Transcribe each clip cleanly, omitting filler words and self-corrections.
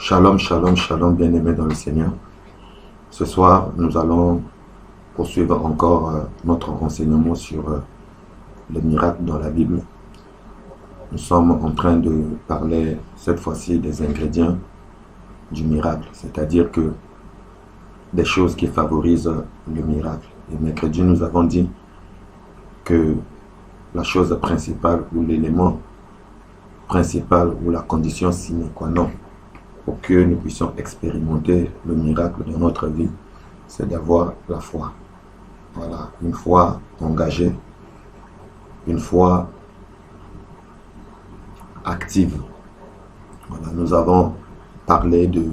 Shalom, shalom, shalom, bien-aimés dans le Seigneur. Ce soir, nous allons poursuivre encore notre renseignement sur les miracles dans la Bible. Nous sommes en train de parler cette fois-ci des ingrédients du miracle, c'est-à-dire que des choses qui favorisent le miracle. Et mercredi, nous avons dit que la chose principale ou l'élément principal ou la condition sine qua non pour que nous puissions expérimenter le miracle dans notre vie, c'est d'avoir la foi. Voilà, une foi engagée, une foi active. Voilà, nous avons parlé de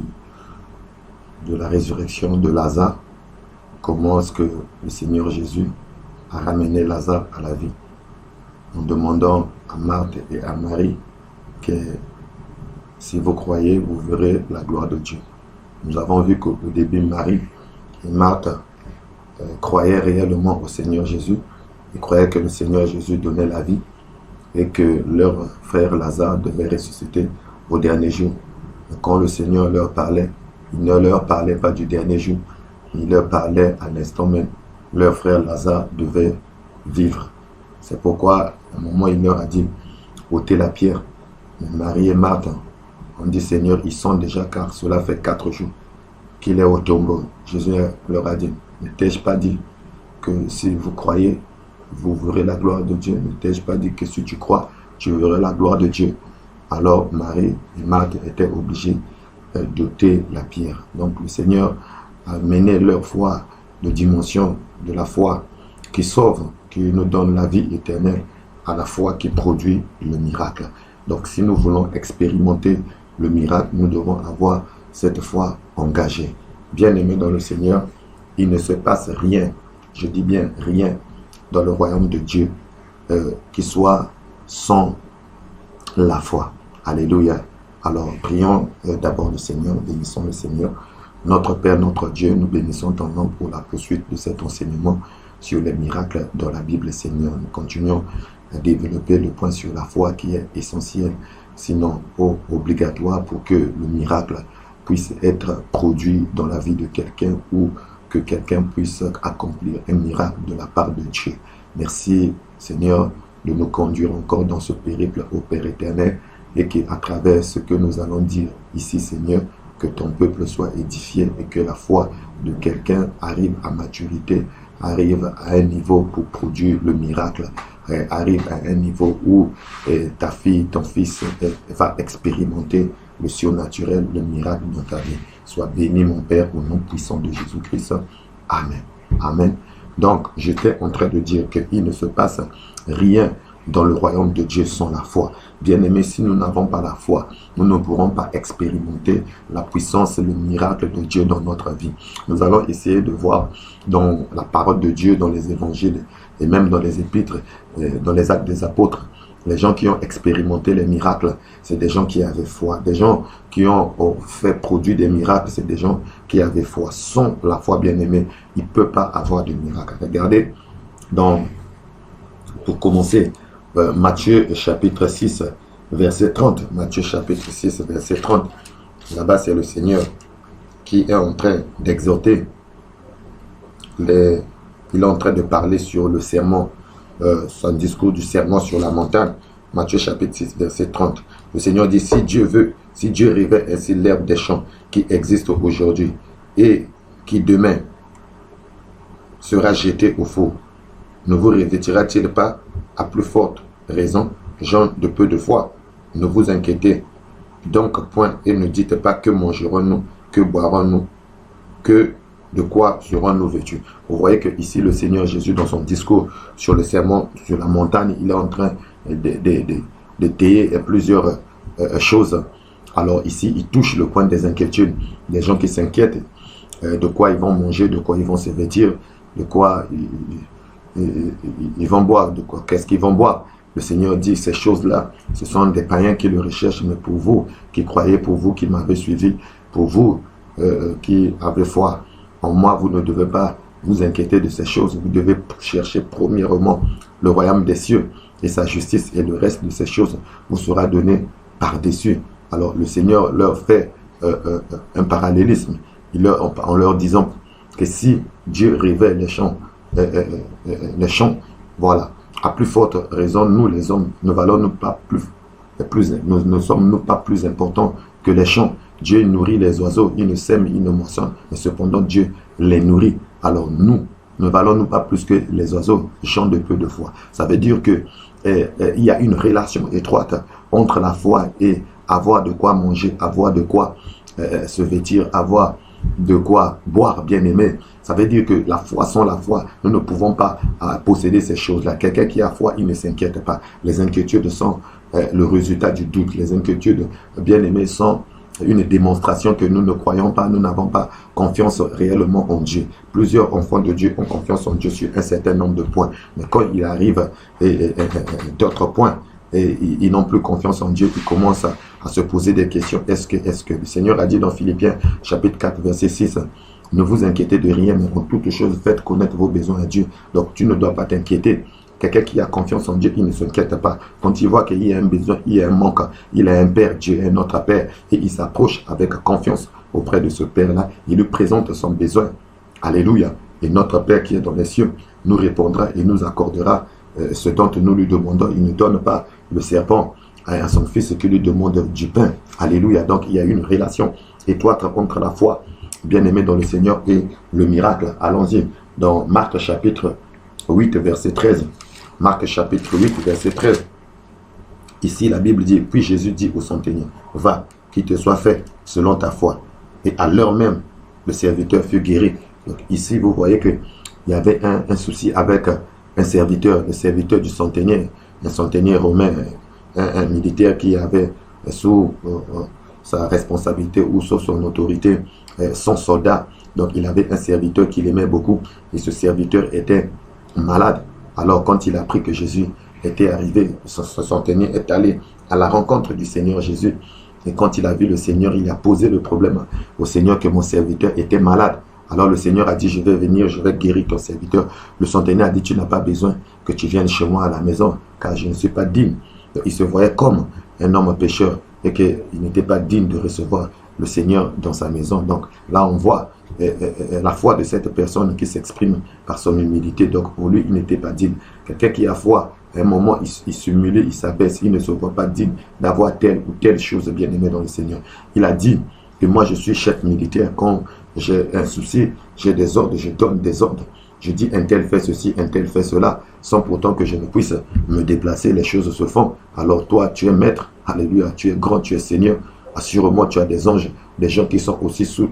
la résurrection de Lazare, comment est-ce que le Seigneur Jésus a ramené Lazare à la vie, en demandant à Marthe et à Marie que si vous croyez, vous verrez la gloire de Dieu. Nous avons vu qu'au début, Marie et Marthe croyaient réellement au Seigneur Jésus. Ils croyaient que le Seigneur Jésus donnait la vie et que leur frère Lazare devait ressusciter au dernier jour. Et quand le Seigneur leur parlait, il ne leur parlait pas du dernier jour. Il leur parlait à l'instant même. Leur frère Lazare devait vivre. C'est pourquoi, à un moment, il leur a dit, ôtez la pierre. Mais Marie et Marthe on dit, Seigneur, ils sont déjà, car cela fait 4 jours qu'il est au tombeau. Jésus leur a dit, ne t'ai-je pas dit que si vous croyez, vous verrez la gloire de Dieu? Ne t'ai-je pas dit que si tu crois, tu verras la gloire de Dieu? Alors Marie et Marthe étaient obligés d'ôter la pierre. Donc le Seigneur a mené leur foi de dimension de la foi qui sauve, qui nous donne la vie éternelle, à la foi qui produit le miracle. Donc si nous voulons expérimenter le miracle, nous devons avoir cette foi engagée. Bien-aimés dans le Seigneur, il ne se passe rien, je dis bien rien, dans le royaume de Dieu qui soit sans la foi. Alléluia. Alors, prions d'abord le Seigneur, bénissons le Seigneur. Notre Père, notre Dieu, nous bénissons ton nom pour la poursuite de cet enseignement sur les miracles dans la Bible, Seigneur. Nous continuons à développer le point sur la foi qui est essentiel, sinon obligatoire pour que le miracle puisse être produit dans la vie de quelqu'un ou que quelqu'un puisse accomplir un miracle de la part de Dieu. Merci Seigneur de nous conduire encore dans ce périple au Père éternel et qu'à travers ce que nous allons dire ici Seigneur, que ton peuple soit édifié et que la foi de quelqu'un arrive à maturité, arrive à un niveau pour produire le miracle, arrive à un niveau où ta fille, ton fils va expérimenter le surnaturel, le miracle dans ta vie. Sois béni mon Père au nom puissant de Jésus-Christ. Amen. Amen. Donc, j'étais en train de dire qu'il ne se passe rien dans le royaume de Dieu sans la foi. Bien-aimés, si nous n'avons pas la foi, nous ne pourrons pas expérimenter la puissance et le miracle de Dieu dans notre vie. Nous allons essayer de voir dans la parole de Dieu, dans les évangiles et même dans les épîtres, dans les actes des apôtres. Les gens qui ont expérimenté les miracles, c'est des gens qui avaient foi. Des gens qui ont fait produire des miracles, c'est des gens qui avaient foi. Sans la foi, bien-aimés, il ne peut pas avoir de miracle. Regardez, pour commencer, Matthieu chapitre 6, verset 30. Matthieu chapitre 6, verset 30. Là-bas, c'est le Seigneur qui est en train d'exhorter. Il est en train de parler sur le sermon, son discours du sermon sur la montagne. Matthieu chapitre 6, verset 30. Le Seigneur dit, si Dieu veut, si Dieu révèle ainsi l'herbe des champs qui existe aujourd'hui et qui demain sera jetée au four, ne vous revêtira-t-il pas à plus forte raison, gens de peu de foi? Ne vous inquiétez donc point et ne dites pas que mangerons-nous, que boirons-nous, que de quoi serons-nous vêtus. Vous voyez que ici le Seigneur Jésus, dans son discours sur le sermon sur la montagne, il est en train de tailler plusieurs choses. Alors ici, il touche le point des inquiétudes, des gens qui s'inquiètent de quoi ils vont manger, de quoi ils vont se vêtir, de quoi ils vont boire, de quoi, qu'est-ce qu'ils vont boire. Le Seigneur dit, ces choses-là, ce sont des païens qui le recherchent, mais pour vous, qui croyez, pour vous, qui m'avez suivi, pour vous, qui avez foi en moi, vous ne devez pas vous inquiéter de ces choses. Vous devez chercher premièrement le royaume des cieux et sa justice, et le reste de ces choses vous sera donné par-dessus. Alors le Seigneur leur fait un parallélisme en leur disant que si Dieu révèle les champs, voilà, à plus forte raison, nous les hommes, ne valons-nous pas nous ne sommes-nous pas plus importants que les champs. Dieu nourrit les oiseaux, il ne sème, il ne moissonne, mais cependant Dieu les nourrit. Alors nous, ne valons-nous pas plus que les oiseaux, gens de peu de foi. Ça veut dire que il y a une relation étroite entre la foi et avoir de quoi manger, avoir de quoi se vêtir, avoir de quoi boire, bien aimé. Ça veut dire que la foi, sans la foi, nous ne pouvons pas posséder ces choses-là. Quelqu'un qui a foi, il ne s'inquiète pas. Les inquiétudes sont le résultat du doute. Les inquiétudes, bien aimé, sont une démonstration que nous ne croyons pas, nous n'avons pas confiance réellement en Dieu. Plusieurs enfants de Dieu ont confiance en Dieu sur un certain nombre de points. Mais quand il arrive d'autres points, et ils n'ont plus confiance en Dieu, ils commencent à se poser des questions. Est-ce que le Seigneur a dit dans Philippiens chapitre 4 verset 6, ne vous inquiétez de rien, mais en toutes choses faites connaître vos besoins à Dieu. Donc tu ne dois pas t'inquiéter. Quelqu'un qui a confiance en Dieu, il ne s'inquiète pas. Quand il voit qu'il y a un besoin, il y a un manque, il a un Père, Dieu est notre Père, et il s'approche avec confiance auprès de ce Père-là, il lui présente son besoin. Alléluia. Et notre Père qui est dans les cieux nous répondra et nous accordera ce dont nous lui demandons. Il ne donne pas le serpent à son fils qui lui demande du pain. Alléluia. Donc il y a une relation étroite entre la foi, bien-aimée dans le Seigneur, et le miracle. Allons-y dans Marc chapitre 8 verset 13. Marc chapitre 8 verset 13. Ici la Bible dit, puis Jésus dit au centenier, va, qu'il te soit fait selon ta foi. Et à l'heure même, le serviteur fut guéri. Donc ici vous voyez qu'il y avait un souci avec un serviteur, le serviteur du centenier, un centenier romain, un militaire qui avait sous sa responsabilité ou sous son autorité son soldat. Donc il avait un serviteur qu'il aimait beaucoup et ce serviteur était malade. Alors quand il a appris que Jésus était arrivé, ce centenier est allé à la rencontre du Seigneur Jésus. Et quand il a vu le Seigneur, il a posé le problème au Seigneur que mon serviteur était malade. Alors le Seigneur a dit, je vais venir, je vais guérir ton serviteur. Le centenier a dit, tu n'as pas besoin que tu viennes chez moi à la maison, car je ne suis pas digne. Il se voyait comme un homme pécheur et qu'il n'était pas digne de recevoir le Seigneur dans sa maison. Donc là, on voit la foi de cette personne qui s'exprime par son humilité. Donc pour lui, il n'était pas digne. Quelqu'un qui a foi, à un moment, il s'humilie, il s'abaisse, il ne se voit pas digne d'avoir telle ou telle chose bien aimée dans le Seigneur. Il a dit que moi, je suis chef militaire. Quand j'ai un souci, j'ai des ordres, je donne des ordres. Je dis un tel fait ceci, un tel fait cela, sans pourtant que je ne puisse me déplacer, les choses se font. Alors toi, tu es maître, alléluia, tu es grand, tu es Seigneur. Assure-moi, tu as des anges, des gens qui sont aussi sous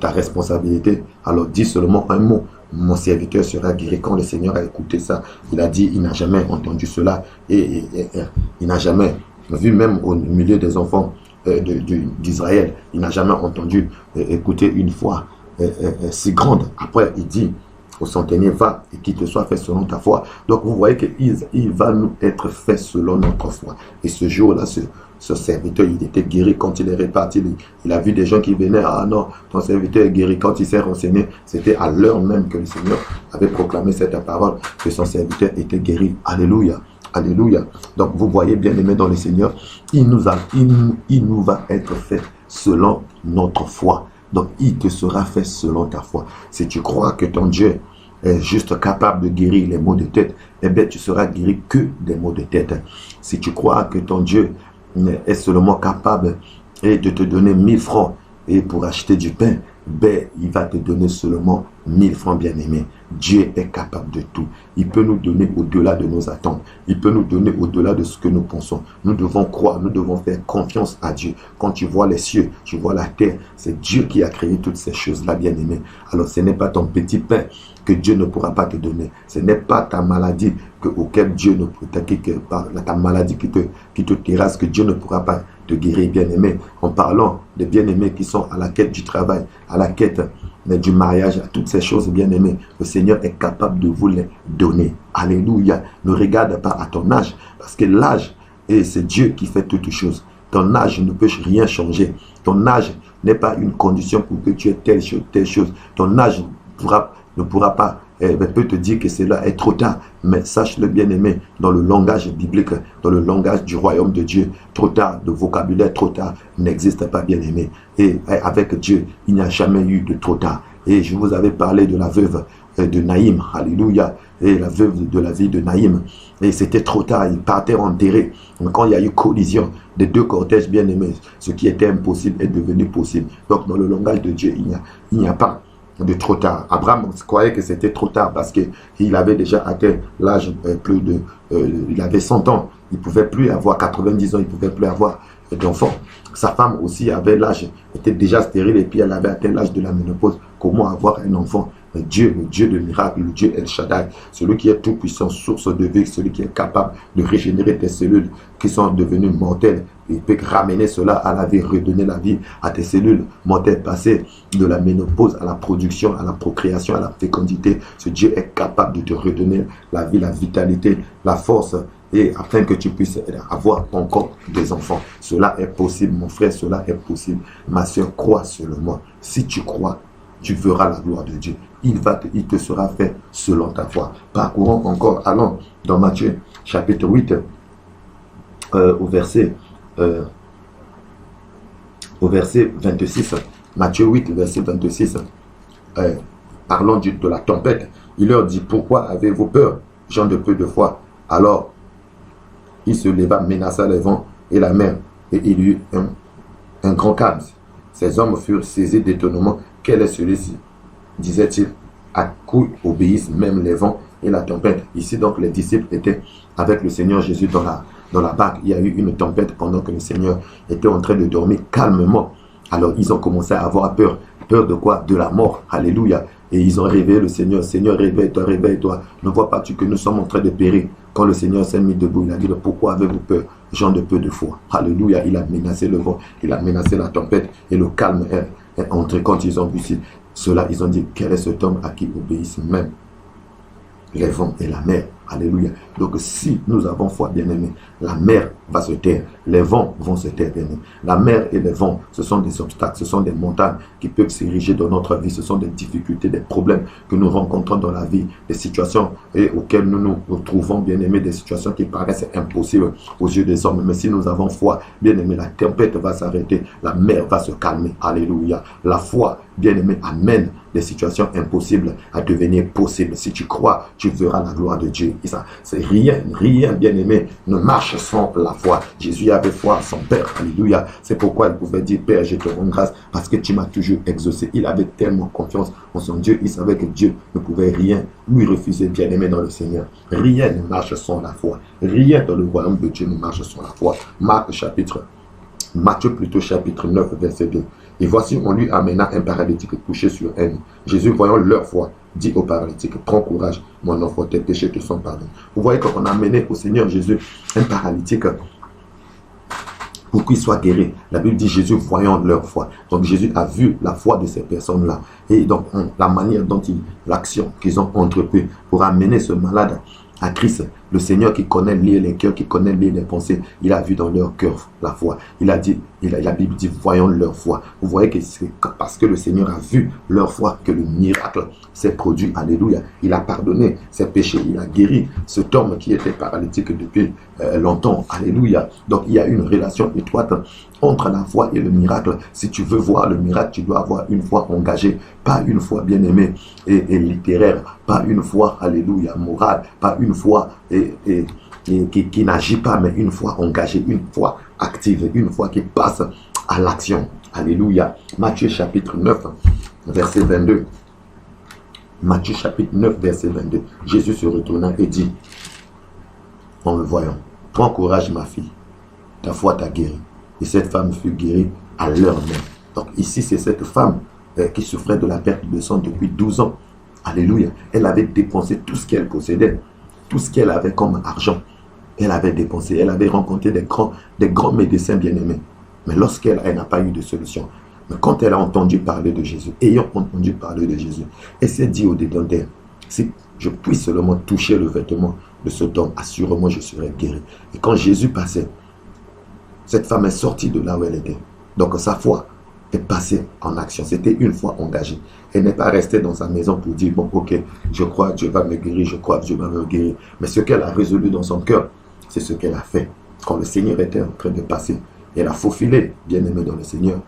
ta responsabilité. Alors dis seulement un mot, mon serviteur sera guéri. Quand le Seigneur a écouté ça, il a dit, il n'a jamais entendu cela et il n'a jamais vu, même au milieu des enfants d'Israël, il n'a jamais entendu écouter une foi si grande. Après, il dit au centenier, va et qu'il te soit fait selon ta foi. Donc vous voyez qu'il va nous être fait selon notre foi. Et ce jour-là, ce serviteur, il était guéri. Quand il est reparti, il a vu des gens qui venaient, ah non, ton serviteur est guéri. Quand il s'est renseigné, c'était à l'heure même que le Seigneur avait proclamé cette parole, que son serviteur était guéri. Alléluia. Alléluia. Donc vous voyez, bien aimé dans le Seigneur, il nous va être fait selon notre foi. Donc il te sera fait selon ta foi. Si tu crois que ton Dieu est juste capable de guérir les maux de tête, eh bien tu seras guéri que des maux de tête. Si tu crois que ton Dieu est seulement capable de te donner 1000 francs et pour acheter du pain, ben, il va te donner seulement 1000 francs, bien-aimés. Dieu est capable de tout. Il peut nous donner au-delà de nos attentes. Il peut nous donner au-delà de ce que nous pensons. Nous devons croire, nous devons faire confiance à Dieu. Quand tu vois les cieux, tu vois la terre, c'est Dieu qui a créé toutes ces choses-là, bien-aimés. Alors ce n'est pas ton petit pain que Dieu ne pourra pas te donner. Ce n'est pas ta maladie auquel Dieu ne peut ta maladie qui te terrasse, que Dieu ne pourra pas te guérir, bien-aimé. En parlant des bien-aimés qui sont à la quête du travail, à la quête du mariage, à toutes ces choses, bien-aimées, le Seigneur est capable de vous les donner. Alléluia. Ne regarde pas à ton âge, parce que l'âge, c'est Dieu qui fait toutes choses. Ton âge ne peut rien changer. Ton âge n'est pas une condition pour que tu aies telle chose. Ton âge ne pourra pas peut te dire que cela est trop tard. Mais sache-le bien aimé, dans le langage biblique, dans le langage du royaume de Dieu, trop tard, le vocabulaire trop tard n'existe pas bien aimé. Et avec Dieu, il n'y a jamais eu de trop tard. Et je vous avais parlé de la veuve de Naïm, alléluia, et la veuve de la ville de Naïm. Et c'était trop tard, ils partaient enterrés. Quand il y a eu collision des deux cortèges bien aimés, ce qui était impossible est devenu possible. Donc dans le langage de Dieu, il n'y a pas de trop tard. Abraham croyait que c'était trop tard parce qu'il avait déjà atteint l'âge il avait 100 ans. Il ne pouvait plus avoir 90 ans, il ne pouvait plus avoir d'enfants. Sa femme aussi avait l'âge, était déjà stérile et puis elle avait atteint l'âge de la ménopause. Comment avoir un enfant? Dieu, le Dieu de miracles, le Dieu El Shaddai, celui qui est tout puissant, source de vie, celui qui est capable de régénérer tes cellules qui sont devenues mortelles. Il peut ramener cela à la vie, redonner la vie à tes cellules mortelles, passer de la ménopause à la production, à la procréation, à la fécondité. Ce Dieu est capable de te redonner la vie, la vitalité, la force, et afin que tu puisses avoir encore des enfants. Cela est possible, mon frère, cela est possible. Ma soeur, crois seulement. Si tu crois, tu verras la gloire de Dieu. Il te sera fait selon ta foi. Parcourons encore, allons dans Matthieu chapitre 8, au verset 26. Matthieu 8, verset 26. Parlons de la tempête. Il leur dit, pourquoi avez-vous peur, gens de peu de foi? Alors, il se leva, menaça les vents et la mer, et il y eut un grand calme. Ces hommes furent saisis d'étonnement. Quel est celui-ci? Disait-il. À coup obéissent même les vents et la tempête. Ici donc les disciples étaient avec le Seigneur Jésus dans la barque. Il y a eu une tempête pendant que le Seigneur était en train de dormir calmement. Alors ils ont commencé à avoir peur. Peur de quoi? De la mort. Alléluia. Et ils ont réveillé le Seigneur. Seigneur, réveille-toi, réveille-toi. Ne vois pas-tu que nous sommes en train de périr? Quand le Seigneur s'est mis debout, il a dit, pourquoi avez-vous peur, gens de peu de foi? Alléluia. Il a menacé le vent, il a menacé la tempête et le calme est entré. Quand ils ont vu cela, ils ont dit, quel est cet homme à qui obéissent même les vents et la mer? Alléluia. Donc si nous avons foi, bien-aimés, la mer va se taire, les vents vont se taire, bien-aimés. La mer et les vents, ce sont des obstacles, ce sont des montagnes qui peuvent s'ériger dans notre vie, ce sont des difficultés, des problèmes que nous rencontrons dans la vie, des situations auxquelles nous nous trouvons, bien-aimés, des situations qui paraissent impossibles aux yeux des hommes. Mais si nous avons foi, bien-aimés, la tempête va s'arrêter, la mer va se calmer. Alléluia. La foi, bien-aimés, amène des situations impossibles à devenir possibles. Si tu crois, tu verras la gloire de Dieu. Et ça, c'est rien, bien-aimé, ne marche sans la foi. Jésus avait foi à son Père. Alléluia. C'est pourquoi il pouvait dire, Père, je te rends grâce parce que tu m'as toujours exaucé. Il avait tellement confiance en son Dieu. Il savait que Dieu ne pouvait rien lui refuser, bien-aimé dans le Seigneur. Rien ne marche sans la foi. Rien dans le royaume de Dieu ne marche sans la foi. Matthieu plutôt chapitre 9, verset 2. Et voici, on lui amena un paralytique couché sur elle. Jésus, voyant leur foi, dit au paralytique, prends courage, mon enfant, tes péchés te sont pardonnés. Vous voyez qu'on a amené au Seigneur Jésus un paralytique pour qu'il soit guéri. La Bible dit Jésus voyant leur foi. Donc Jésus a vu la foi de ces personnes-là. Et donc la manière dont l'action qu'ils ont entrepris pour amener ce malade à Christ, le Seigneur qui connaît lire les cœurs, qui connaît lire les pensées, il a vu dans leur cœur la foi. La Bible dit, voyons leur foi. Vous voyez que c'est parce que le Seigneur a vu leur foi que le miracle s'est produit. Alléluia. Il a pardonné ses péchés, il a guéri cet homme qui était paralytique depuis longtemps. Alléluia. Donc il y a une relation étroite entre la foi et le miracle. Si tu veux voir le miracle, tu dois avoir une foi engagée, pas une foi bien-aimée et littéraire, pas une foi, alléluia, morale, pas une foi qui n'agit pas, mais une foi engagée, une foi active, une foi qui passe à l'action. Alléluia. Matthieu chapitre 9, verset 22. Matthieu chapitre 9, verset 22. Jésus se retourna et dit, en le voyant, prends courage ma fille, ta foi t'a guéri. Et cette femme fut guérie à l'heure même. Donc ici, c'est cette femme qui souffrait de la perte de sang depuis 12 ans. Alléluia. Elle avait dépensé tout ce qu'elle possédait, tout ce qu'elle avait comme argent. Elle avait dépensé, elle avait rencontré des grands médecins bien-aimés. Mais lorsqu'elle n'a pas eu de solution, mais quand elle a entendu parler de Jésus, ayant entendu parler de Jésus, elle s'est dit au-dedans d'elle, si je puis seulement toucher le vêtement de cet homme, assurément je serai guéri. Et quand Jésus passait, cette femme est sortie de là où elle était. Donc sa foi est passée en action. C'était une foi engagée. Elle n'est pas restée dans sa maison pour dire, bon, ok, je crois que Dieu va me guérir, je crois que Dieu va me guérir. Mais ce qu'elle a résolu dans son cœur, c'est ce qu'elle a fait. Quand le Seigneur était en train de passer, elle a faufilé, bien aimé dans le Seigneur.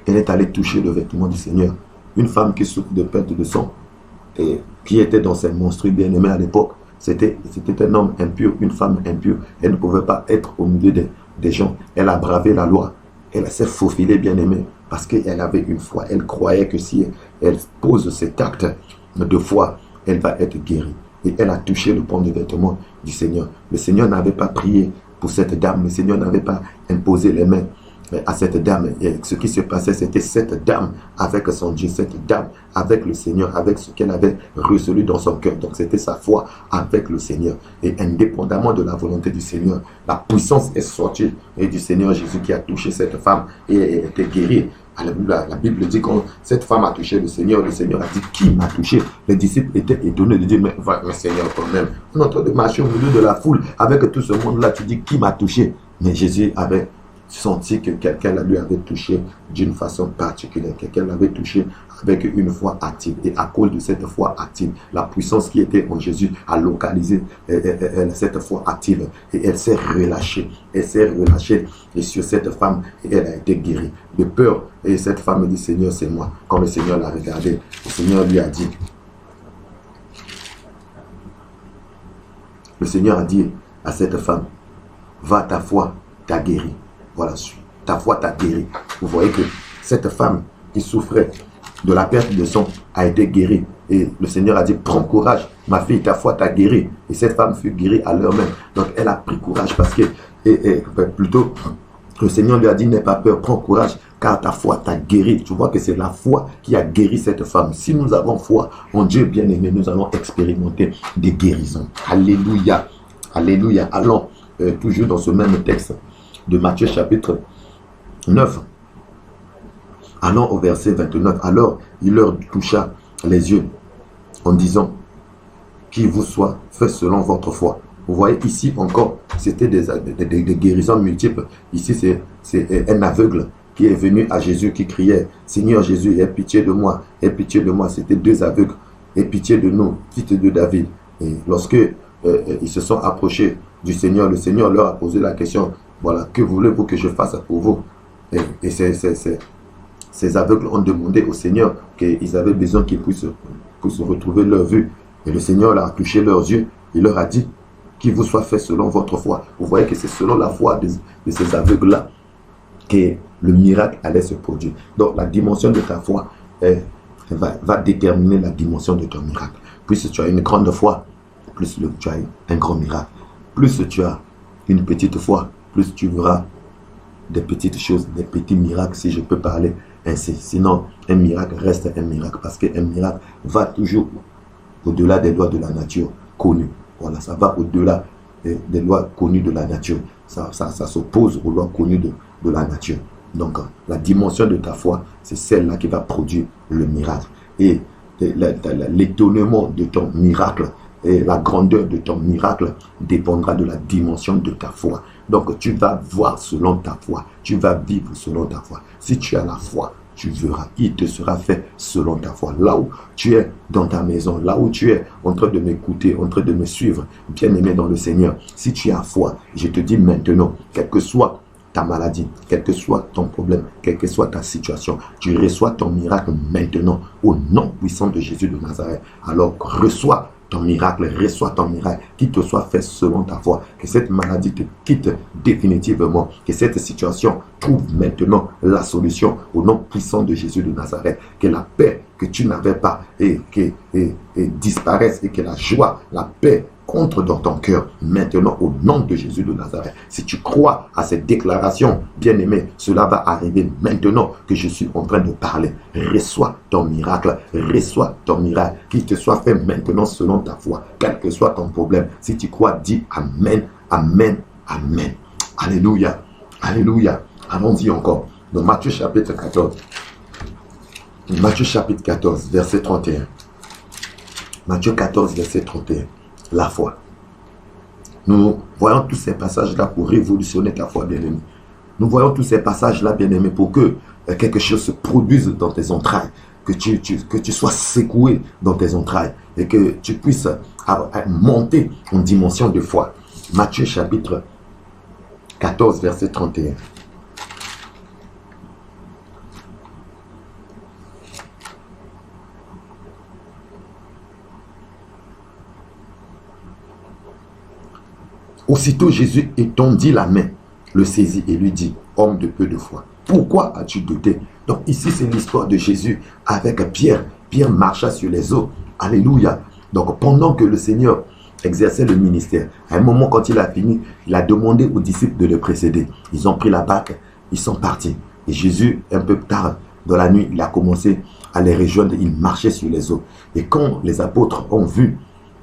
Elle est allée toucher le vêtement du Seigneur. Une femme qui souffre de perte de sang, et qui était dans ses monstrues bien-aimés à l'époque, c'était un homme impur, une femme impure. Elle ne pouvait pas être au milieu des gens. Elle a bravé la loi. Elle s'est faufilée, bien-aimée, parce qu'elle avait une foi. Elle croyait que si elle pose cet acte de foi, elle va être guérie. Et elle a touché le pan de vêtement du Seigneur. Le Seigneur n'avait pas prié pour cette dame. Le Seigneur n'avait pas imposé les mains à cette dame. Et ce qui se passait, c'était cette dame avec son Dieu, cette dame avec le Seigneur, avec ce qu'elle avait résolu dans son cœur. Donc c'était sa foi avec le Seigneur. Et indépendamment de la volonté du Seigneur, la puissance est sortie du Seigneur Jésus qui a touché cette femme et elle était guérie. Alléluia. La Bible dit que cette femme a touché le Seigneur a dit, qui m'a touché? Les disciples étaient étonnés de dire, mais Seigneur, quand même, on est en train de marcher au milieu de la foule avec tout ce monde-là, tu dis, qui m'a touché? Mais Jésus avait senti que quelqu'un lui avait touché d'une façon particulière, quelqu'un l'avait touché avec une foi active. Et à cause de cette foi active, la puissance qui était en Jésus a localisé cette foi active et elle s'est relâchée. Elle s'est relâchée et sur cette femme, elle a été guérie de peur. Et cette femme dit, Seigneur, c'est moi. Quand le Seigneur l'a regardé, le Seigneur lui a dit, le Seigneur a dit à cette femme, va, ta foi t'a guéri. Voilà, ta foi t'a guéri. Vous voyez que cette femme qui souffrait de la perte de sang a été guérie. Et le Seigneur a dit, prends courage, ma fille, ta foi t'a guéri. Et cette femme fut guérie à l'heure même. Donc elle a pris courage parce que, plutôt, le Seigneur lui a dit, n'aie pas peur, prends courage, car ta foi t'a guéri. Tu vois que c'est la foi qui a guéri cette femme. Si nous avons foi en Dieu bien-aimé, nous allons expérimenter des guérisons. Alléluia. Alléluia. Allons toujours dans ce même texte de Matthieu chapitre 9. Allons au verset 29. Alors, il leur toucha les yeux en disant, qu'il vous soit fait selon votre foi. Vous voyez ici encore, c'était des guérisons multiples. Ici, c'est un aveugle qui est venu à Jésus, qui criait, Seigneur Jésus, aie pitié de moi, aie pitié de moi. C'était deux aveugles, aie pitié de nous, fils de David. Et lorsque ils se sont approchés du Seigneur, le Seigneur leur a posé la question, voilà, que voulez-vous que je fasse pour vous? Et ces aveugles ont demandé au Seigneur qu'ils avaient besoin qu'ils puissent retrouver leur vue. Et le Seigneur leur a touché leurs yeux. Il leur a dit, qu'il vous soit fait selon votre foi. Vous voyez que c'est selon la foi de ces aveugles-là que le miracle allait se produire. Donc la dimension de ta foi va déterminer la dimension de ton miracle. Plus tu as une grande foi, plus tu as un grand miracle. Plus tu as une petite foi, plus tu verras des petites choses, des petits miracles, si je peux parler ainsi. Sinon, un miracle reste un miracle, parce qu'un miracle va toujours au-delà des lois de la nature connues. Voilà, ça va au-delà des lois connues de la nature. Ça s'oppose aux lois connues de la nature. Donc, la dimension de ta foi, c'est celle-là qui va produire le miracle. Et l'étonnement de ton miracle et la grandeur de ton miracle dépendra de la dimension de ta foi. Donc, tu vas voir selon ta foi. Tu vas vivre selon ta foi. Si tu as la foi, tu verras. Il te sera fait selon ta foi. Là où tu es dans ta maison, là où tu es en train de m'écouter, en train de me suivre, bien-aimé dans le Seigneur, si tu as foi, je te dis maintenant, quelle que soit ta maladie, quel que soit ton problème, quelle que soit ta situation, tu reçois ton miracle maintenant au nom puissant de Jésus de Nazareth. Alors reçois ton miracle, qu'il te soit fait selon ta foi, que cette maladie te quitte définitivement, que cette situation trouve maintenant la solution au nom puissant de Jésus de Nazareth, que la paix que tu n'avais pas et disparaisse et que la joie, la paix entre dans ton cœur maintenant au nom de Jésus de Nazareth. Si tu crois à cette déclaration, bien-aimé, cela va arriver maintenant que je suis en train de parler. Reçois ton miracle, qu'il te soit fait maintenant selon ta foi, quel que soit ton problème. Si tu crois, dis Amen, Amen, Amen. Alléluia, Alléluia. Allons-y encore. Dans Matthieu chapitre 14. Matthieu chapitre 14, verset 31. Matthieu 14, verset 31. La foi. Nous voyons tous ces passages-là pour révolutionner ta foi, bien-aimé. Nous voyons tous ces passages-là, bien-aimé, pour que quelque chose se produise dans tes entrailles, que tu sois secoué dans tes entrailles et que tu puisses monter en dimension de foi. Matthieu chapitre 14, verset 31. Aussitôt Jésus étendit la main, le saisit et lui dit, homme de peu de foi, pourquoi as-tu douté? Donc ici c'est l'histoire de Jésus avec Pierre. Pierre marcha sur les eaux. Alléluia. Donc pendant que le Seigneur exerçait le ministère, à un moment quand il a fini, il a demandé aux disciples de le précéder. Ils ont pris la barque, ils sont partis. Et Jésus, un peu tard dans la nuit, il a commencé à les rejoindre. Il marchait sur les eaux. Et quand les apôtres ont vu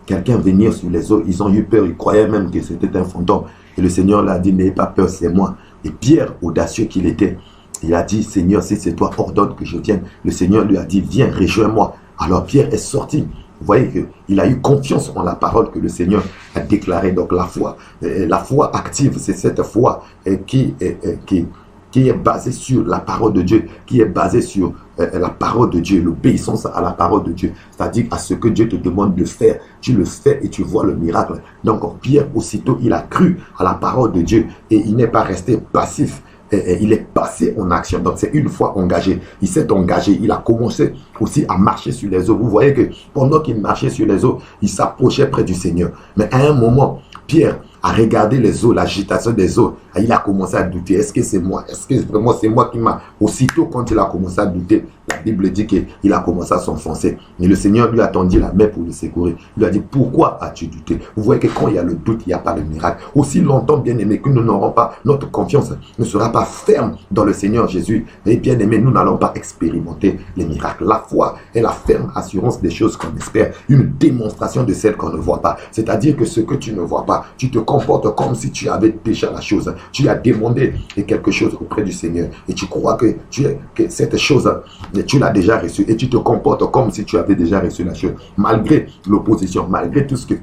quelqu'un venir sur les eaux, ils ont eu peur, ils croyaient même que c'était un fantôme. Et le Seigneur leur a dit, n'ayez pas peur, c'est moi. Et Pierre, audacieux qu'il était, il a dit, Seigneur, si c'est toi, ordonne que je vienne. Le Seigneur lui a dit, viens, rejoins-moi. Alors Pierre est sorti. Vous voyez qu'il a eu confiance en la parole que le Seigneur a déclarée. Donc la foi active, c'est cette foi qui est basée sur la parole de Dieu, qui est basée sur la parole de Dieu, l'obéissance à la parole de Dieu, c'est-à-dire à ce que Dieu te demande de faire. Tu le fais et tu vois le miracle. Donc Pierre, aussitôt, il a cru à la parole de Dieu et il n'est pas resté passif. Il est passé en action. Donc c'est une fois engagé. Il s'est engagé. Il a commencé aussi à marcher sur les eaux. Vous voyez que pendant qu'il marchait sur les eaux, il s'approchait près du Seigneur. Mais à un moment, Pierre a regardé les eaux, l'agitation des eaux. Et il a commencé à douter. Est-ce que c'est moi? Est-ce que vraiment c'est moi qui m'a... Aussitôt quand il a commencé à douter, la Bible dit qu'il a commencé à s'enfoncer. Et le Seigneur lui a tendu la main pour le secourir. Il lui a dit, pourquoi as-tu douté? Vous voyez que quand il y a le doute, il n'y a pas de miracle. Aussi longtemps, bien aimé, que nous n'aurons pas, notre confiance ne sera pas ferme dans le Seigneur Jésus. Et bien aimé, nous n'allons pas expérimenter les miracles. La foi est la ferme assurance des choses qu'on espère. Une démonstration de celles qu'on ne voit pas. C'est-à-dire que ce que tu ne vois pas, tu te comportes comme si tu avais déjà la chose. Tu as demandé quelque chose auprès du Seigneur. Et tu crois que cette chose, tu l'as déjà reçue. Et tu te comportes comme si tu avais déjà reçu la chose. Malgré l'opposition, malgré tout ce que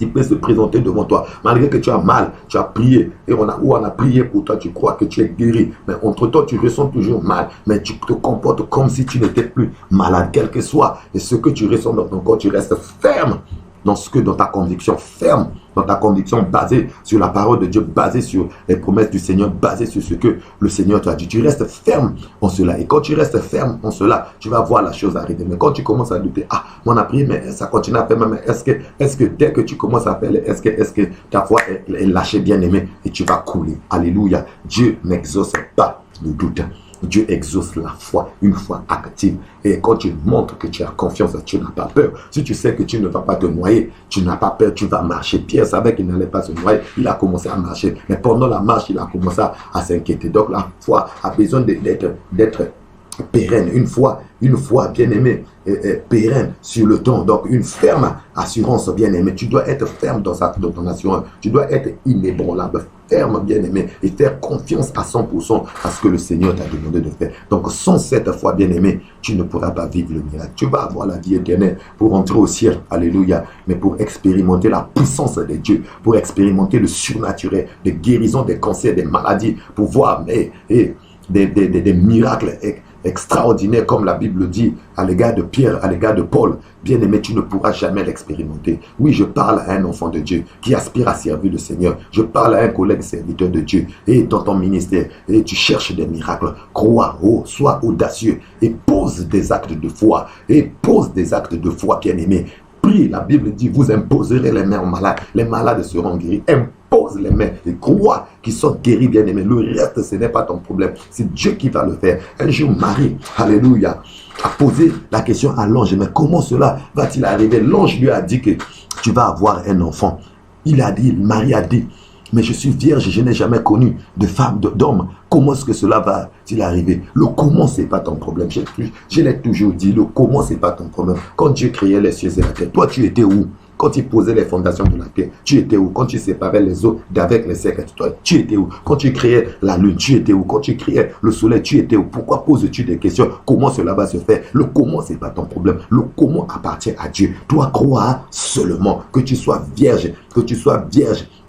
il peut se présenter devant toi, malgré que tu as mal, tu as prié, et on a prié pour toi, tu crois que tu es guéri, mais entre-temps, tu ressens toujours mal, mais tu te comportes comme si tu n'étais plus malade, quel que soit ce que tu ressens dans ton corps, tu restes ferme dans ta conviction, ferme dans ta conviction basée sur la parole de Dieu, basée sur les promesses du Seigneur, basée sur ce que le Seigneur t'a dit. Tu restes ferme en cela. Et quand tu restes ferme en cela, tu vas voir la chose arriver. Mais quand tu commences à douter, on a prié, mais ça continue à faire, mais est-ce que dès que tu commences à faire, est-ce que ta foi est lâchée, bien aimée, et tu vas couler. Alléluia. Dieu n'exauce pas le doute. Dieu exauce la foi, une foi active. Et quand tu montres que tu as confiance, tu n'as pas peur. Si tu sais que tu ne vas pas te noyer, tu n'as pas peur, tu vas marcher. Pierre savait qu'il n'allait pas se noyer. Il a commencé à marcher. Mais pendant la marche, il a commencé à s'inquiéter. Donc la foi a besoin d'être pérenne. Une foi bien aimée, pérenne sur le temps. Donc une ferme assurance bien aimée. Tu dois être ferme dans ton assurance. Tu dois être inébranlable, ferme bien aimé, et faire confiance à 100% à ce que le Seigneur t'a demandé de faire. Donc sans cette foi bien aimée, tu ne pourras pas vivre le miracle. Tu vas avoir la vie éternelle pour entrer au ciel. Alléluia. Mais pour expérimenter la puissance de Dieu, pour expérimenter le surnaturel, des guérisons, des cancers, des maladies, pour voir des miracles extraordinaire, comme la Bible dit à l'égard de Pierre, à l'égard de Paul. Bien aimé, tu ne pourras jamais l'expérimenter. Oui, je parle à un enfant de Dieu qui aspire à servir le Seigneur. Je parle à un collègue serviteur de Dieu. Et dans ton ministère, et tu cherches des miracles. Crois, sois audacieux et pose des actes de foi. Et pose des actes de foi, bien aimé. Prie, la Bible dit, vous imposerez les mains aux malades. Les malades seront guéris. Pose les mains et crois qu'ils sont guéris, bien aimés. Le reste, ce n'est pas ton problème. C'est Dieu qui va le faire. Un jour, Marie, alléluia, a posé la question à l'ange. Mais comment cela va-t-il arriver? L'ange lui a dit que tu vas avoir un enfant. Marie a dit, mais je suis vierge, je n'ai jamais connu de femme, d'homme. Comment est-ce que cela va-t-il arriver? Le comment, ce n'est pas ton problème. Je l'ai toujours dit, le comment, ce n'est pas ton problème. Quand Dieu créait les cieux et la terre, toi, tu étais où? Quand il posait les fondations de la terre, tu étais où? Quand tu séparais les eaux d'avec les cercles, tu étais où? Quand tu créais la lune, tu étais où? Quand tu créais le soleil, tu étais où? Pourquoi poses-tu des questions? Comment cela va se faire? Le comment, ce n'est pas ton problème. Le comment appartient à Dieu. Toi, crois seulement que tu sois vierge,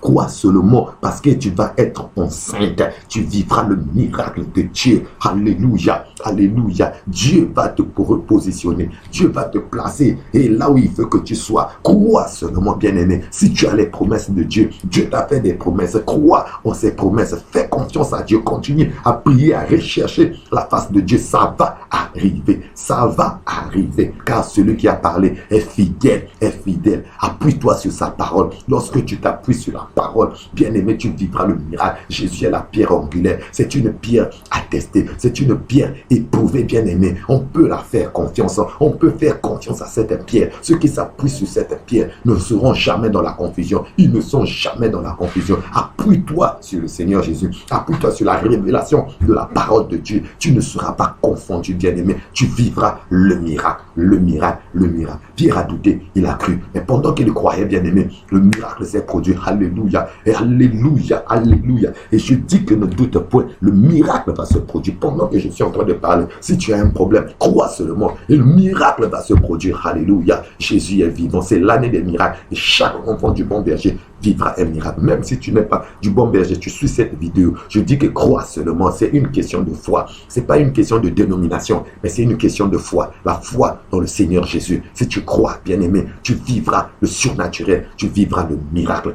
Crois seulement parce que tu vas être enceinte. Tu vivras le miracle de Dieu. Alléluia, alléluia. Dieu va te repositionner. Dieu va te placer. Et là où il veut que tu sois, crois seulement, bien-aimé. Si tu as les promesses de Dieu, Dieu t'a fait des promesses. Crois en ces promesses. Fais confiance à Dieu. Continue à prier, à rechercher la face de Dieu. Ça va arriver. Ça va arriver. Car celui qui a parlé est fidèle. Est fidèle. Appuie-toi sur sa parole. Lorsque tu t'appuies sur la parole, bien-aimé, tu vivras le miracle. Jésus est la pierre angulaire. C'est une pierre attestée. C'est une pierre éprouvée, bien-aimé. On peut la faire confiance. On peut faire confiance à cette pierre. Ceux qui s'appuient sur cette pierre ne seront jamais dans la confusion. Ils ne sont jamais dans la confusion. Appuie-toi sur le Seigneur Jésus. Appuie-toi sur la révélation de la parole de Dieu. Tu ne seras pas confondu, bien-aimé. Tu vivras le miracle. Le miracle. Le miracle. Pierre a douté. Il a cru. Et pendant qu'il croyait, bien-aimé, le miracle s'est produit. Alléluia. Et alléluia. Alléluia. Et je dis que ne doute point. Le miracle va se produire pendant que je suis en train de parler. Si tu as un problème, crois seulement. Et le miracle va se produire. Alléluia. Jésus est vivant. C'est l'année des miracles. Et chaque enfant du bon berger vivra un miracle. Même si tu n'es pas du bon berger, tu suis cette vidéo. Je dis que crois seulement. C'est une question de foi. Ce n'est pas une question de dénomination, mais c'est une question de foi. La foi dans le Seigneur Jésus. Si tu crois, bien-aimé, tu vivras le surnaturel. Tu vivras le miracle.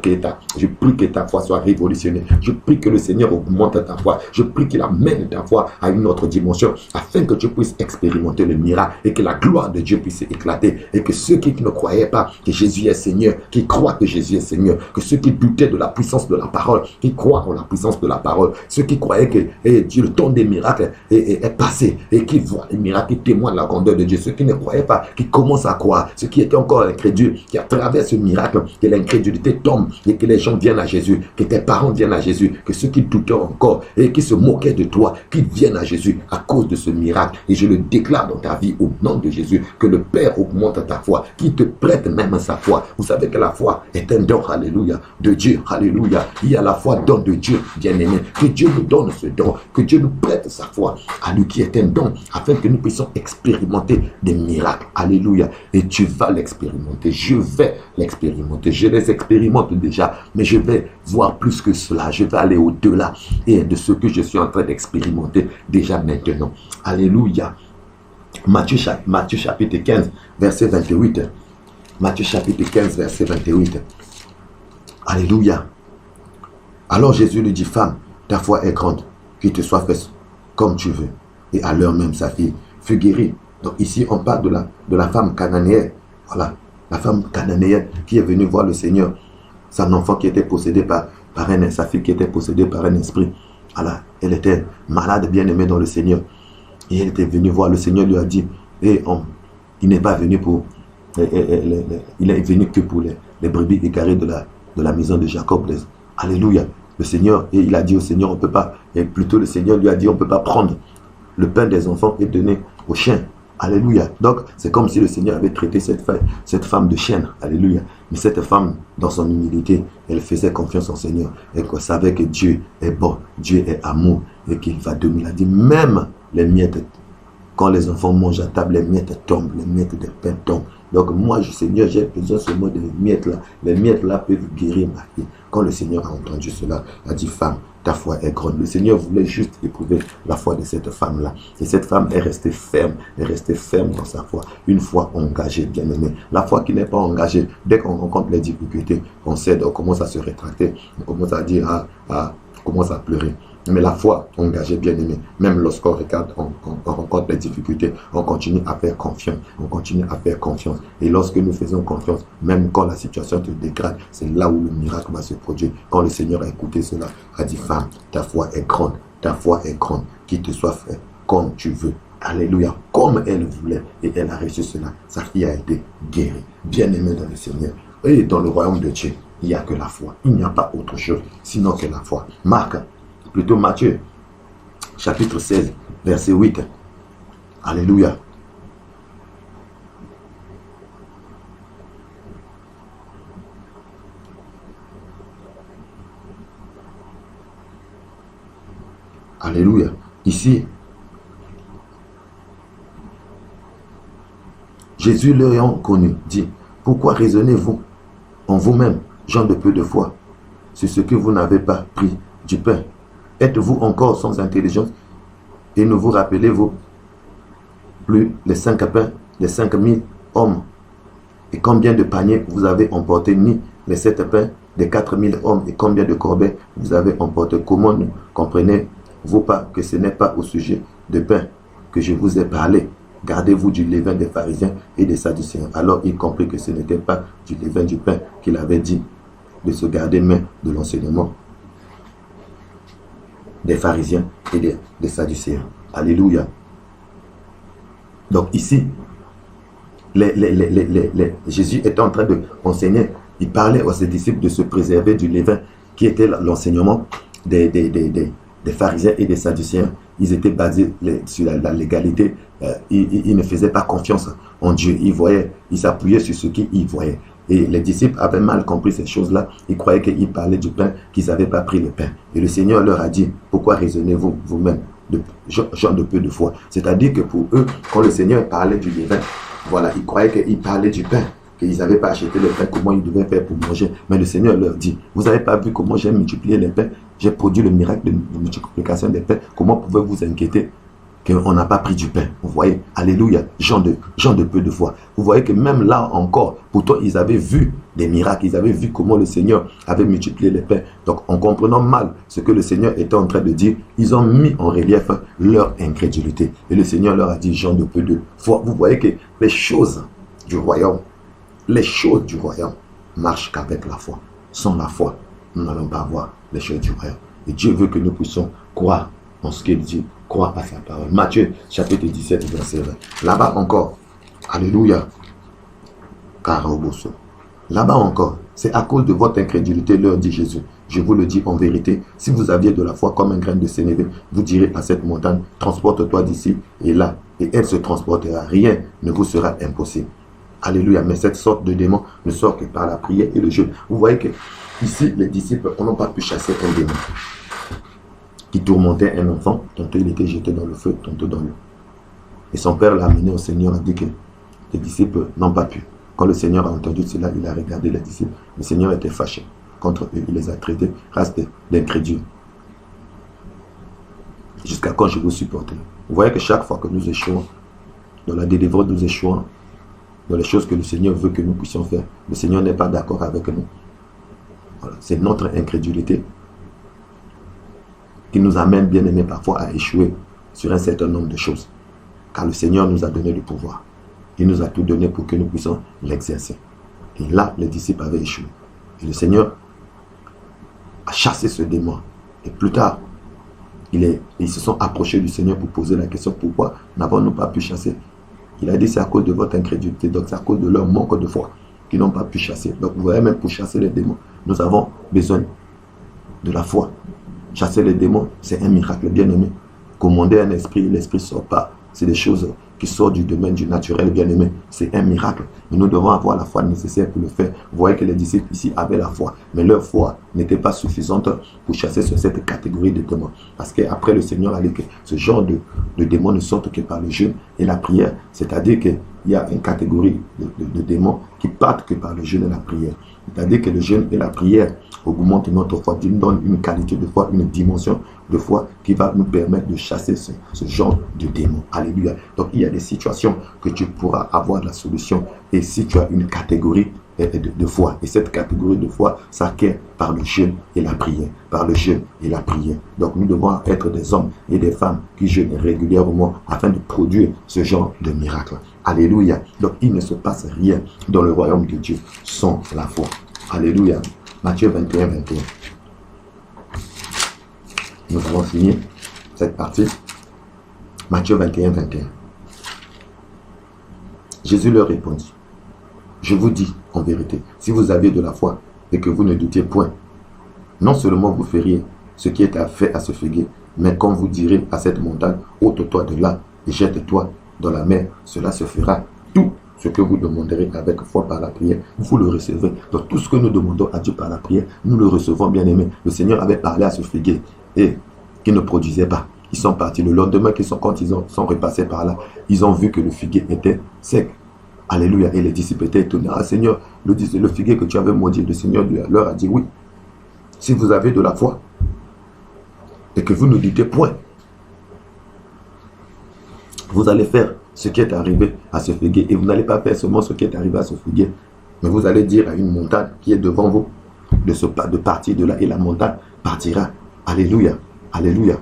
Je prie que ta foi soit révolutionnée. Je prie que le Seigneur augmente ta foi. Je prie qu'il amène ta foi à une autre dimension afin que tu puisses expérimenter le miracle et que la gloire de Dieu puisse éclater. Et que ceux qui ne croyaient pas que Jésus est Seigneur, qui croient que Jésus est Seigneur, que ceux qui doutaient de la puissance de la parole, qui croient en la puissance de la parole, ceux qui croyaient que le temps des miracles est passé et qui voient les miracles, qui témoignent de la grandeur de Dieu, ceux qui ne croyaient pas, qui commencent à croire, ceux qui étaient encore incrédules, qui à travers ce miracle, que l'incrédulité tombe et que les gens viennent à Jésus, que tes parents viennent à Jésus, que ceux qui doutaient encore et qui se moquaient de toi, qui viennent à Jésus à cause de ce miracle. Et je le déclare dans ta vie au nom de Jésus, que le Père augmente ta foi, qui te prête même sa foi. Vous savez que la foi est un don, alléluia, de Dieu, alléluia. Il y a la foi, don de Dieu, bien-aimé. Que Dieu nous donne ce don, que Dieu nous prête sa foi à lui qui est un don, afin que nous puissions expérimenter des miracles, alléluia. Et tu vas l'expérimenter, je vais l'expérimenter, je les expérimente déjà, mais je vais voir plus que cela, je vais aller au-delà et de ce que je suis en train d'expérimenter déjà maintenant, alléluia. Matthieu chapitre 15, verset 28. Matthieu chapitre 15, verset 28. Alléluia. Alors Jésus lui dit, femme, ta foi est grande, qu'il te soit fait comme tu veux. Et à l'heure même, sa fille fut guérie. Donc ici, on parle de la femme cananéenne. Voilà, la femme cananéenne qui est venue voir le Seigneur. Son enfant qui était possédé par sa fille qui était possédée par un esprit. Voilà, elle était malade, bien aimée dans le Seigneur. Et elle était venue voir le Seigneur, lui a dit, il n'est pas venu pour... il est venu que pour les brebis égarées de la maison de Jacob. Alléluia. Le Seigneur, et il a dit au Seigneur, on ne peut pas, et plutôt le Seigneur lui a dit, on ne peut pas prendre le pain des enfants et donner aux chiens. Alléluia. Donc, c'est comme si le Seigneur avait traité cette femme de chienne. Alléluia. Mais cette femme, dans son humilité, elle faisait confiance au Seigneur. Elle savait que Dieu est bon, Dieu est amour et qu'il va donner. Il a dit, même les miettes, quand les enfants mangent à table, les miettes tombent, les miettes de pain tombent. Donc moi, Seigneur, j'ai besoin seulement de miettes là. Les miettes là peuvent guérir ma fille. Quand le Seigneur a entendu cela, il a dit, femme, ta foi est grande. Le Seigneur voulait juste éprouver la foi de cette femme-là. Et cette femme est restée ferme dans sa foi. Une foi engagée, bien aimée. La foi qui n'est pas engagée, dès qu'on rencontre les difficultés, on cède, on commence à se rétracter, on commence à dire, on commence à pleurer. Mais la foi engagée, bien aimée, même lorsqu'on regarde, on rencontre les difficultés, on continue à faire confiance. On continue à faire confiance. Et lorsque nous faisons confiance, même quand la situation te dégrade, c'est là où le miracle va se produire. Quand le Seigneur a écouté cela, a dit, femme, ta foi est grande, qu'il te soit fait comme tu veux. Alléluia, comme elle voulait, et elle a reçu cela. Sa fille a été guérie, bien aimée dans le Seigneur. Et dans le royaume de Dieu, il n'y a que la foi. Il n'y a pas autre chose, sinon que la foi. Plutôt Matthieu, chapitre 16, verset 8. Alléluia. Alléluia. Ici, Jésus l'ayant connu, dit, pourquoi raisonnez-vous en vous-même, gens de peu de foi? c'est ce que vous n'avez pas pris du pain. Êtes-vous encore sans intelligence et ne vous rappelez-vous plus les 5 pains, les 5000 hommes et combien de paniers vous avez emporté, ni les 7 pains des 4000 hommes et combien de corbeilles vous avez emporté. Comment ne comprenez-vous pas que ce n'est pas au sujet de pain que je vous ai parlé? Gardez-vous du levain des pharisiens et des sadducéens. Alors il comprit que ce n'était pas du levain du pain qu'il avait dit de se garder, mais de l'enseignement des pharisiens et des sadducéens. Alléluia. Donc ici, Jésus était en train d'enseigner. Il parlait à ses disciples de se préserver du levain qui était l'enseignement des pharisiens et des sadducéens. Ils étaient basés sur la légalité. Ils ne faisaient pas confiance en Dieu. Ils s'appuyaient sur ce qu'ils voyaient. Et les disciples avaient mal compris ces choses-là. Ils croyaient qu'ils parlaient du pain, qu'ils n'avaient pas pris le pain. Et le Seigneur leur a dit, pourquoi raisonnez-vous vous-même, gens de peu de foi? C'est-à-dire que pour eux, quand le Seigneur parlait du levain, voilà, ils croyaient qu'il parlait du pain, qu'ils n'avaient pas acheté le pain, comment ils devaient faire pour manger. Mais le Seigneur leur dit, vous n'avez pas vu comment j'ai multiplié les pains, j'ai produit le miracle de multiplication des pains, comment pouvez-vous vous inquiéter qu'on n'a pas pris du pain? Vous voyez, alléluia, gens de peu de foi. Vous voyez que même là encore, pourtant ils avaient vu des miracles, ils avaient vu comment le Seigneur avait multiplié les pains. Donc en comprenant mal ce que le Seigneur était en train de dire, ils ont mis en relief leur incrédulité. Et le Seigneur leur a dit, gens de peu de foi. Vous voyez que les choses du royaume marchent qu'avec la foi. Sans la foi, nous n'allons pas voir les choses du royaume. Et Dieu veut que nous puissions croire en ce qu'il dit, croire à sa parole. Matthieu, chapitre 17, verset 20. Là-bas encore, alléluia, Carabosso. Là-bas encore, c'est à cause de votre incrédulité, leur dit Jésus. Je vous le dis en vérité, si vous aviez de la foi comme un grain de sénévé, vous direz à cette montagne, transporte-toi d'ici et là, et elle se transportera. Rien ne vous sera impossible. Alléluia. Mais cette sorte de démon ne sort que par la prière et le jeûne. Vous voyez que ici, les disciples n'ont pas pu chasser un démon qui tourmentait un enfant. Tantôt il était jeté dans le feu, tantôt dans l'eau. Et son père l'a amené au Seigneur, a dit que les disciples n'ont pas pu. Quand le Seigneur a entendu cela, il a regardé les disciples. Le Seigneur était fâché contre eux. Il les a traités race d'incrédules. Jusqu'à quand je vous supporterai? Vous voyez que chaque fois que nous échouons, dans la délivrance nous échouons, dans les choses que le Seigneur veut que nous puissions faire, le Seigneur n'est pas d'accord avec nous. Voilà. C'est notre incrédulité qui nous amène, bien aimés, parfois à échouer sur un certain nombre de choses. Car le Seigneur nous a donné le pouvoir. Il nous a tout donné pour que nous puissions l'exercer. Et là, les disciples avaient échoué. Et le Seigneur a chassé ce démon. Et plus tard, ils se sont approchés du Seigneur pour poser la question, pourquoi n'avons-nous pas pu chasser? Il a dit, c'est à cause de votre incrédulité. Donc c'est à cause de leur manque de foi qu'ils n'ont pas pu chasser. Donc vous voyez, même pour chasser les démons, nous avons besoin de la foi. Chasser les démons, c'est un miracle, bien aimé. Commander un esprit, l'esprit ne sort pas. C'est des choses qui sortent du domaine du naturel, bien aimé. C'est un miracle. Mais nous devons avoir la foi nécessaire pour le faire. Vous voyez que les disciples ici avaient la foi. Mais leur foi n'était pas suffisante pour chasser sur cette catégorie de démons. Parce qu'après le Seigneur a dit que ce genre de démons ne sortent que par le jeûne et la prière. C'est-à-dire qu'il y a une catégorie de démons qui partent que par le jeûne et la prière. C'est-à-dire que le jeûne et la prière augmentent notre foi, nous donnent une qualité de foi, une dimension de foi qui va nous permettre de chasser ce genre de démons. Alléluia. Donc il y a des situations que tu pourras avoir la solution. Et si tu as une catégorie de foi, et cette catégorie de foi s'acquiert par le jeûne et la prière, par le jeûne et la prière. Donc nous devons être des hommes et des femmes qui jeûnent régulièrement afin de produire ce genre de miracle. Alléluia. Donc il ne se passe rien dans le royaume de Dieu sans la foi. Alléluia. Matthieu 21, 21. Nous allons finir cette partie. Matthieu 21, 21. Jésus leur répondit, je vous dis en vérité, si vous aviez de la foi et que vous ne doutiez point, non seulement vous feriez ce qui est fait à ce figuier, mais quand vous direz à cette montagne, ôte-toi de là et jette-toi dans la mer, cela se fera. Tout ce que vous demanderez avec foi par la prière, vous le recevrez. Donc tout ce que nous demandons à Dieu par la prière, nous le recevons, bien aimé. Le Seigneur avait parlé à ce figuier et qui ne produisait pas. Ils sont partis. Le lendemain, quand ils sont repassés par là, ils ont vu que le figuier était sec. Alléluia. Et les disciples étaient étonnés. Ah Seigneur, le figuier que tu avais maudit, le Seigneur leur a dit oui. Si vous avez de la foi et que vous ne doutez point, vous allez faire ce qui est arrivé à ce figuier. Et vous n'allez pas faire seulement ce qui est arrivé à ce figuier, mais vous allez dire à une montagne qui est devant vous de partir de là, et la montagne partira. Alléluia, alléluia,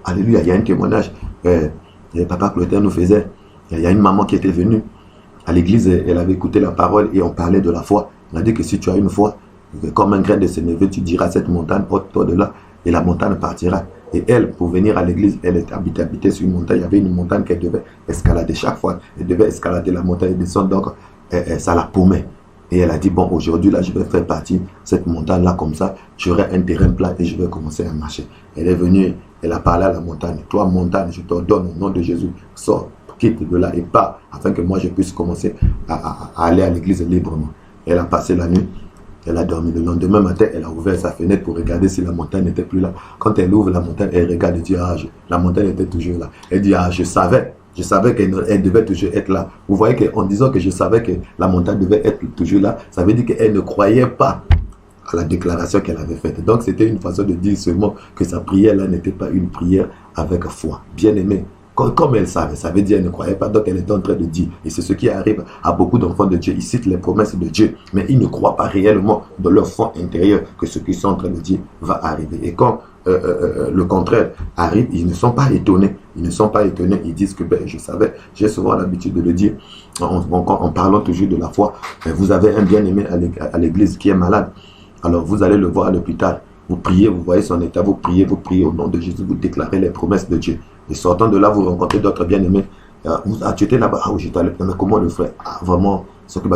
alléluia. Il y a un témoignage, papa Clotaire nous faisait, il y a une maman qui était venue à l'église, elle avait écouté la parole et on parlait de la foi. On a dit que si tu as une foi, comme un grain de sénévé, tu diras à cette montagne, ôte-toi de là, et la montagne partira. Et elle, pour venir à l'église, elle était habitée sur une montagne. Il y avait une montagne qu'elle devait escalader chaque fois. Elle devait escalader la montagne et descendre, donc ça la paumait. Et elle a dit, bon, aujourd'hui, là, je vais faire partie de cette montagne-là, comme ça, j'aurai un terrain plat et je vais commencer à marcher. Elle est venue, elle a parlé à la montagne. Toi, montagne, je t'ordonne au nom de Jésus, sors, quitte de là et pars, afin que moi, je puisse commencer à aller à l'église librement. Elle a passé la nuit. Elle a dormi. Le lendemain matin, elle a ouvert sa fenêtre pour regarder si la montagne n'était plus là. Quand elle ouvre la montagne, elle regarde et dit, ah, la montagne était toujours là. Elle dit, ah, je savais qu'elle devait toujours être là. Vous voyez qu'en disant que je savais que la montagne devait être toujours là, ça veut dire qu'elle ne croyait pas à la déclaration qu'elle avait faite. Donc, c'était une façon de dire seulement que sa prière-là n'était pas une prière avec foi. Bien aimé. Comme elle savait, ça veut dire qu'elle ne croyait pas, donc elle était en train de dire. Et c'est ce qui arrive à beaucoup d'enfants de Dieu. Ils citent les promesses de Dieu, mais ils ne croient pas réellement dans leur foi intérieure que ce qu'ils sont en train de dire va arriver. Et quand le contraire arrive, ils ne sont pas étonnés. Ils ne sont pas étonnés. Ils disent que je savais, j'ai souvent l'habitude de le dire, en parlant toujours de la foi. Vous avez un bien-aimé à l'église qui est malade. Alors vous allez le voir à l'hôpital. Vous priez, vous voyez son état, vous priez au nom de Jésus, vous déclarez les promesses de Dieu. Et sortant de là, vous rencontrez d'autres bien-aimés. Tu étais là-bas, ah oui, j'étais allé, mais comment le frère? Ah, vraiment, ce que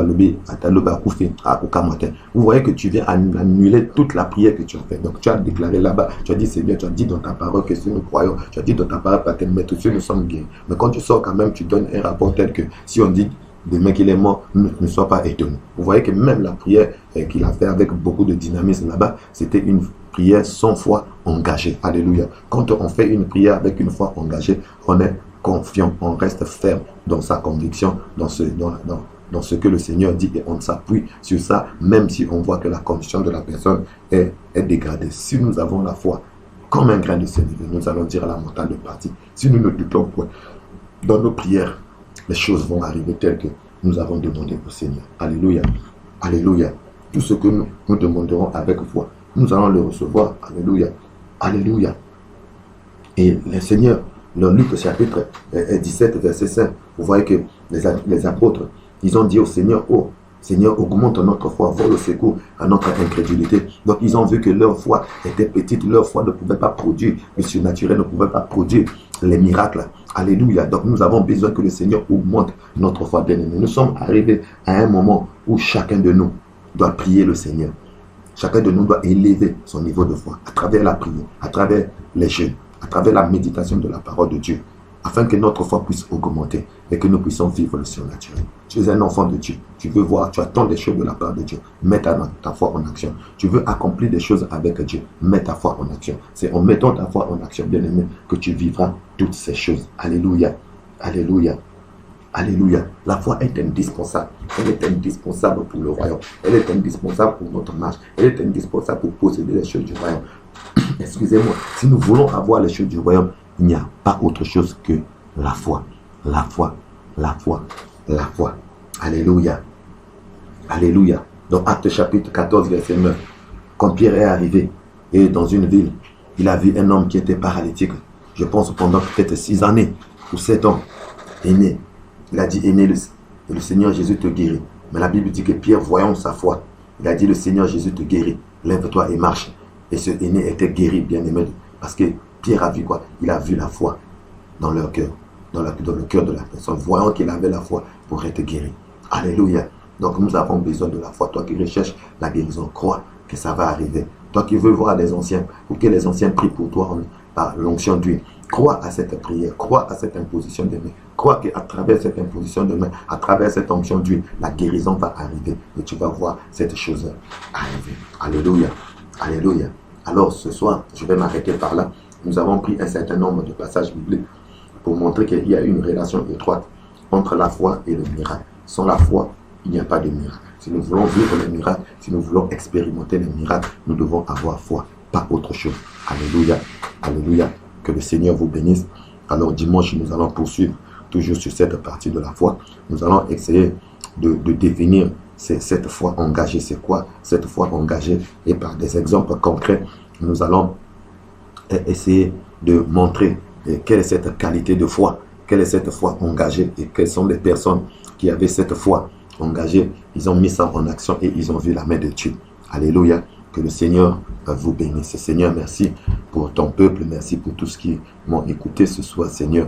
vous voyez que tu viens annuler toute la prière que tu as faite. Donc tu as déclaré là-bas, tu as dit Seigneur, tu as dit dans ta parole que si nous croyons, tu as dit dans ta parole, mais tous ceux nous sommes guéris. Mais quand tu sors quand même, tu donnes un rapport tel que si on dit demain qu'il est mort, ne sois pas étonné. Vous voyez que même la prière qu'il a fait avec beaucoup de dynamisme là-bas, c'était une prière sans foi engagée. Alléluia. Quand on fait une prière avec une foi engagée, on est confiant, on reste ferme dans sa conviction, dans ce que le Seigneur dit, et on s'appuie sur ça, même si on voit que la condition de la personne est dégradée. Si nous avons la foi comme un grain de sénévé, nous allons dire à la montagne de partir. Si nous ne doutons point dans nos prières, les choses vont arriver telles que nous avons demandé au Seigneur. Alléluia. Alléluia. Tout ce que nous demanderons avec foi, nous allons le recevoir. Alléluia. Alléluia. Et le Seigneur, dans Luc chapitre 17, verset 5, vous voyez que les apôtres, ils ont dit au Seigneur, oh, Seigneur, augmente notre foi, vole au secours à notre incrédulité. Donc, ils ont vu que leur foi était petite, leur foi ne pouvait pas produire le surnaturel, ne pouvait pas produire les miracles. Alléluia. Donc, nous avons besoin que le Seigneur augmente notre foi, bien-aimé. Nous sommes arrivés à un moment où chacun de nous doit prier le Seigneur. Chacun de nous doit élever son niveau de foi à travers la prière, à travers les jeûnes, à travers la méditation de la parole de Dieu, afin que notre foi puisse augmenter et que nous puissions vivre le surnaturel. Tu es un enfant de Dieu. Tu veux voir, tu attends des choses de la part de Dieu. Mets ta foi en action. Tu veux accomplir des choses avec Dieu. Mets ta foi en action. C'est en mettant ta foi en action, bien-aimé, que tu vivras toutes ces choses. Alléluia. Alléluia. Alléluia. La foi est indispensable. Elle est indispensable pour le royaume. Elle est indispensable pour notre marche. Elle est indispensable pour posséder les choses du royaume. Excusez-moi. Si nous voulons avoir les choses du royaume, il n'y a pas autre chose que la foi. La foi. La foi. La foi. Alléluia. Alléluia. Dans Actes chapitre 14, verset 9, quand Pierre est arrivé et dans une ville, il a vu un homme qui était paralytique. Je pense pendant peut-être 6 années ou 7 ans. Aîné. Il a dit, aîné, le Seigneur Jésus te guérit. Mais la Bible dit que Pierre, voyant sa foi, il a dit, le Seigneur Jésus te guérit. Lève-toi et marche. Et ce aîné était guéri, bien aimé. Parce que Pierre a vu quoi? Il a vu la foi dans leur cœur. Dans le cœur de la personne. Voyant qu'il avait la foi pour être guéri. Alléluia. Donc nous avons besoin de la foi. Toi qui recherches la guérison, crois que ça va arriver. Toi qui veux voir les anciens, pour que les anciens prient pour toi par l'onction d'huile. Crois à cette prière, crois à cette imposition de main. Crois qu'à travers cette imposition de main, à travers cette onction d'huile, la guérison va arriver. Et tu vas voir cette chose arriver. Alléluia. Alléluia. Alors ce soir, je vais m'arrêter par là. Nous avons pris un certain nombre de passages bibliques pour montrer qu'il y a une relation étroite entre la foi et le miracle. Sans la foi, il n'y a pas de miracle. Si nous voulons vivre les miracles, si nous voulons expérimenter les miracles, nous devons avoir foi, pas autre chose. Alléluia, alléluia. Que le Seigneur vous bénisse. Alors dimanche, nous allons poursuivre toujours sur cette partie de la foi. Nous allons essayer de définir cette foi engagée. C'est quoi cette foi engagée? Et par des exemples concrets, nous allons essayer de montrer quelle est cette qualité de foi, quelle est cette foi engagée et quelles sont les personnes qui avaient cette foi engagée. Ils ont mis ça en action et ils ont vu la main de Dieu. Alléluia. Que le Seigneur vous bénisse. Seigneur, merci pour ton peuple. Merci pour tous ceux qui m'ont écouté ce soir. Seigneur,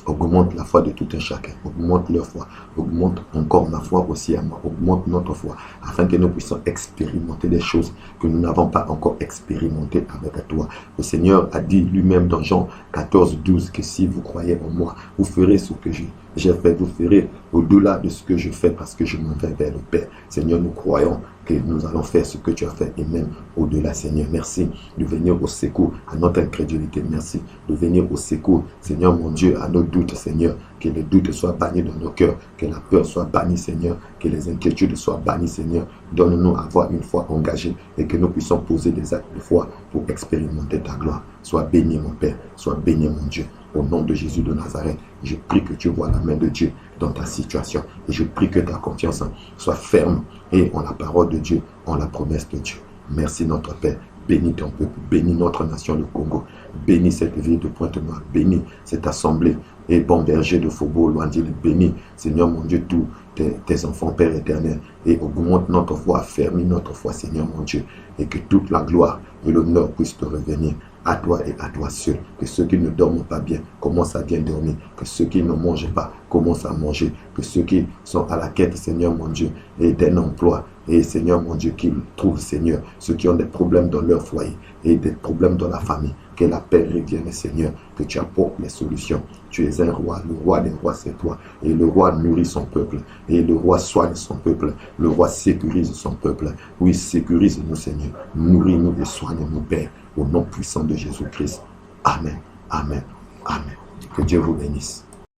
augmente la foi de tout un chacun. Augmente leur foi. Augmente encore ma foi aussi à moi. Augmente notre foi. Afin que nous puissions expérimenter des choses que nous n'avons pas encore expérimentées avec toi. Le Seigneur a dit lui-même dans Jean 14, 12 que si vous croyez en moi, vous ferez ce que j'ai fait. Vous ferez au-delà de ce que je fais parce que je m'en vais vers le Père. Seigneur, nous croyons que nous allons faire ce que tu as fait et même au-delà, Seigneur. Merci de venir au secours à notre incrédulité. Merci de venir au secours, Seigneur mon Dieu, à nos doutes, Seigneur. Que les doutes soient bannis dans nos cœurs, que la peur soit bannie, Seigneur, que les inquiétudes soient bannies, Seigneur. Donne-nous à avoir une foi engagée et que nous puissions poser des actes de foi pour expérimenter ta gloire. Sois béni, mon Père, sois béni, mon Dieu. Au nom de Jésus de Nazareth, je prie que tu vois la main de Dieu dans ta situation. Et je prie que ta confiance soit ferme et en la parole de Dieu, en la promesse de Dieu. Merci notre Père. Bénis ton peuple, bénis notre nation, le Congo. Bénis cette ville de Pointe-Noire. Bénis cette assemblée et bon berger de Faubourg, Loindil. Bénis, Seigneur mon Dieu, tous tes enfants, Père éternel. Et augmente notre foi, affermis notre foi, Seigneur mon Dieu. Et que toute la gloire et l'honneur puissent te revenir. À toi et à toi seul. Que ceux qui ne dorment pas bien commencent à bien dormir. Que ceux qui ne mangent pas commencent à manger. Que ceux qui sont à la quête, Seigneur mon Dieu, et d'un emploi. Et Seigneur mon Dieu, qu'ils trouvent, Seigneur, ceux qui ont des problèmes dans leur foyer et des problèmes dans la famille. Que la paix revienne, Seigneur. Que tu apportes les solutions. Tu es un roi. Le roi des rois, c'est toi. Et le roi nourrit son peuple. Et le roi soigne son peuple. Le roi sécurise son peuple. Oui, sécurise-nous, Seigneur. Nourris-nous et soigne-nous, Père. Au nom puissant de Jésus-Christ. Amen. Amen. Amen. Que Dieu vous bénisse.